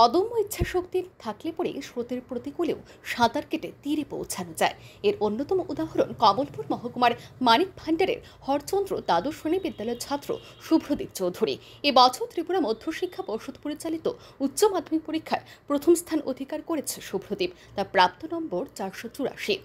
অদম্য ইচ্ছাশক্তি থাকলে পরে স্রোতের প্রতিকূলেও সাঁতার কেটে তীরে পৌঁছানো যায়। এর অন্যতম উদাহরণ কমলপুর মহকুমার মানিক ভান্ডারের হরচন্দ্র দ্বাদশ শ্রেণী বিদ্যালয়ের ছাত্র শুভ্রদীপ চৌধুরী। এবছর ত্রিপুরা মধ্যশিক্ষা পর্ষদ পরিচালিত উচ্চ মাধ্যমিক পরীক্ষায় প্রথম স্থান অধিকার করেছে শুভ্রদীপ। তার প্রাপ্ত নম্বর 484।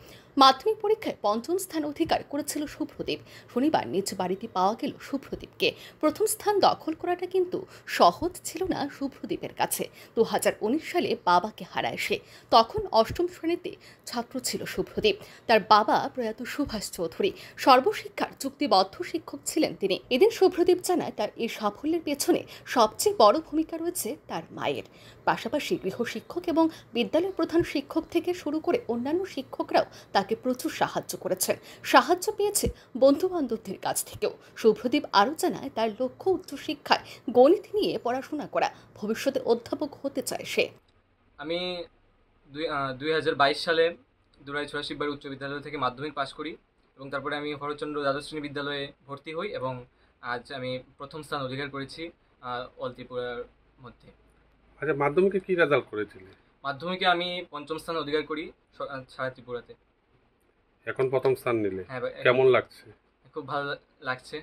মাধ্যমিক পরীক্ষায় পঞ্চম স্থান অধিকার করেছিল শুভ্রদীপ। শনিবার নিজ বাড়িতে পাওয়া গেল শুভ্রদীপকে। প্রথম স্থান দখল করাটা কিন্তু সহজ ছিল না শুভ্রদীপের কাছে। 2019 সালে বাবাকে হারায় সে। তখন অষ্টম শ্রেণীতে ছাত্র ছিল শুভ্রদীপ। তার বাবা প্রয়াত সুভাষ চৌধুরী সর্বশিক্ষার চুক্তিবদ্ধ শিক্ষক ছিলেন তিনি। এদিন শুভ্রদীপ জানায় তার এই সাফল্যের পেছনে সবচেয়ে বড় ভূমিকা রয়েছে তার মায়ের। পাশাপাশি গৃহশিক্ষক এবং বিদ্যালয় প্রধান শিক্ষক থেকে শুরু করে অন্যান্য শিক্ষকরাও তাকে প্রচুর সাহায্য করেছেন। সাহায্য পেয়েছে বন্ধু বান্ধবদের কাছ থেকেও। শুভ্রদীপ আরও জানায় তার লক্ষ্য উচ্চশিক্ষায় গণিত নিয়ে পড়াশোনা করা। ভবিষ্যতে অধ্যাপক হতে চায় সে। আমি 2022 সালে দুরাই ছড়াশিববাড়ি উচ্চ বিদ্যালয় থেকে মাধ্যমিক পাশ করি এবং তারপরে আমি হরচন্দ্র দ্বাদশ শ্রেণী বিদ্যালয়ে ভর্তি হই এবং আজ আমি প্রথম স্থান অধিকার করেছি অল ত্রিপুরার মধ্যে। আচ্ছা, মাধ্যমিকে কি রেজাল্ট করেছিলে? মাধ্যমিকে আমি পঞ্চম স্থান অধিকার করি সারা ত্রিপুরাতে। এখন প্রথম স্থান নিলে হ্যাঁ, কেমন লাগছে? খুব ভালো লাগছে।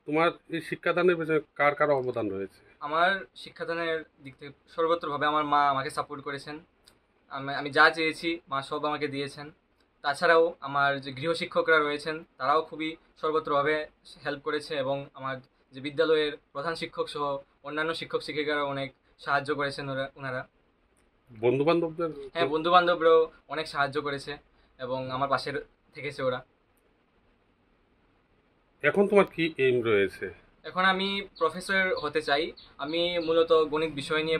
তোমার এই শিক্ষাদানের পেছনে কার কার অবদান রয়েছে? আমার শিক্ষাদানের দিক থেকে সর্বত্রভাবে আমার মা আমাকে সাপোর্ট করেছেন। আমি যা চেয়েছি মা সব আমাকে দিয়েছেন। তাছাড়াও আমার যে গৃহশিক্ষকরা রয়েছেন তারাও খুবই সর্বত্রভাবে হেল্প করেছে এবং আমার যে বিদ্যালয়ের প্রধান শিক্ষক সহ অন্যান্য শিক্ষক শিক্ষিকারা অনেক সাহায্য করেছেন ওনারা। বন্ধু বান্ধবদের? হ্যাঁ, বন্ধু বান্ধবরাও অনেক সাহায্য করেছে এবং আমার পাশে থেকেছে ওরা। এখন তোমার কি এইম রয়েছে? এখন আমি প্রফেসর হতে চাই। আমি মূলত গণিত বিষয় নিয়ে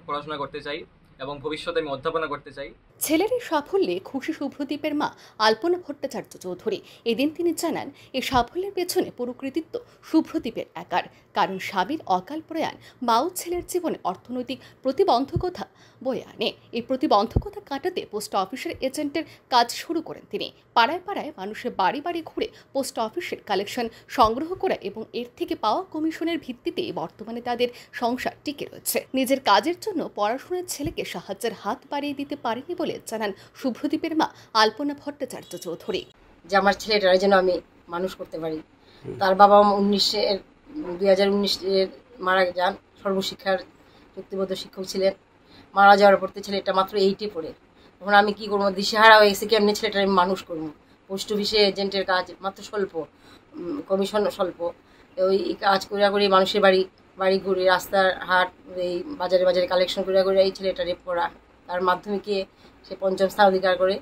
পড়াশোনা করতে চাই এবং ভবিষ্যতে আমি অধ্যাপনা করতে চাই। ছেলের এই সাফল্যে খুশি শুভ্রদীপের মা আলপনা ভট্টাচার্য চৌধুরী। এদিন তিনি জানান এই সাফল্যের পেছনে পুরো কৃতিত্ব শুভ্রদীপের একার। কারণ স্বামীর অকাল প্রয়াণ মাও ছেলের জীবনে অর্থনৈতিক প্রতিবন্ধকতা বয়ে আনে। এই প্রতিবন্ধকতা কাটাতে পোস্ট অফিসের এজেন্টের কাজ শুরু করেন তিনি। পাড়ায় পাড়ায় মানুষের বাড়ি বাড়ি ঘুরে পোস্ট অফিসের কালেকশন সংগ্রহ করা এবং এর থেকে পাওয়া কমিশনের ভিত্তিতে বর্তমানে তাদের সংসার টিকে রয়েছে। নিজের কাজের জন্য পড়াশোনার ছেলেকে সাহায্যের হাত বাড়িয়ে দিতে পারেনি বলে জানান শুভ্রদীপের মা আলপনা ভট্টাচার্য চৌধুরী। যে আমার ছেলেটার যেন আমি মানুষ করতে পারি। তার বাবা 2019 মারা যান। সর্বশিক্ষার চুক্তিবদ্ধ শিক্ষক ছিলেন। মারা যাওয়ার পর ছেলেটা মাত্র 8-এ পড়ে। তখন আমি কি করবো, দিশেহারা হয়ে গেছি কেমনি ছেলেটার আমি মানুষ করবো। পোস্ট অফিসে এজেন্টের কাজ মাত্র স্বল্প, কমিশন স্বল্প। ওই কাজ করিয়া করে মানুষের বাড়ি বাড়ি ঘুরে রাস্তার হাট এই বাজারে বাজারে কালেকশন করিয়া করে এই ছেলেটারে পড়া। তার মাধ্যমিকে সে পঞ্চম স্থান অধিকার করে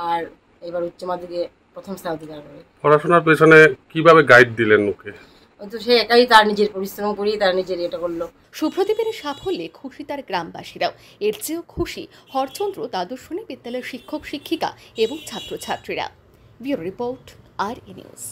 আর এবার উচ্চ মাধ্যমিকে প্রথম স্থান অধিকার করে। পড়াশোনার পেছনে কিভাবে গাইড দিলেন ওকে? তো সে একাই তার নিজের পরিশ্রম করেই তার নিজের এটা করলো। শুভ্রদীপের সাফল্যে খুশি তার গ্রামবাসীরাও। এর চেয়েও খুশি হরচন্দ্র দ্বাদশ শ্রেণী বিদ্যালয়ের শিক্ষক শিক্ষিকা এবং ছাত্রছাত্রীরা। Bureau report, RE news.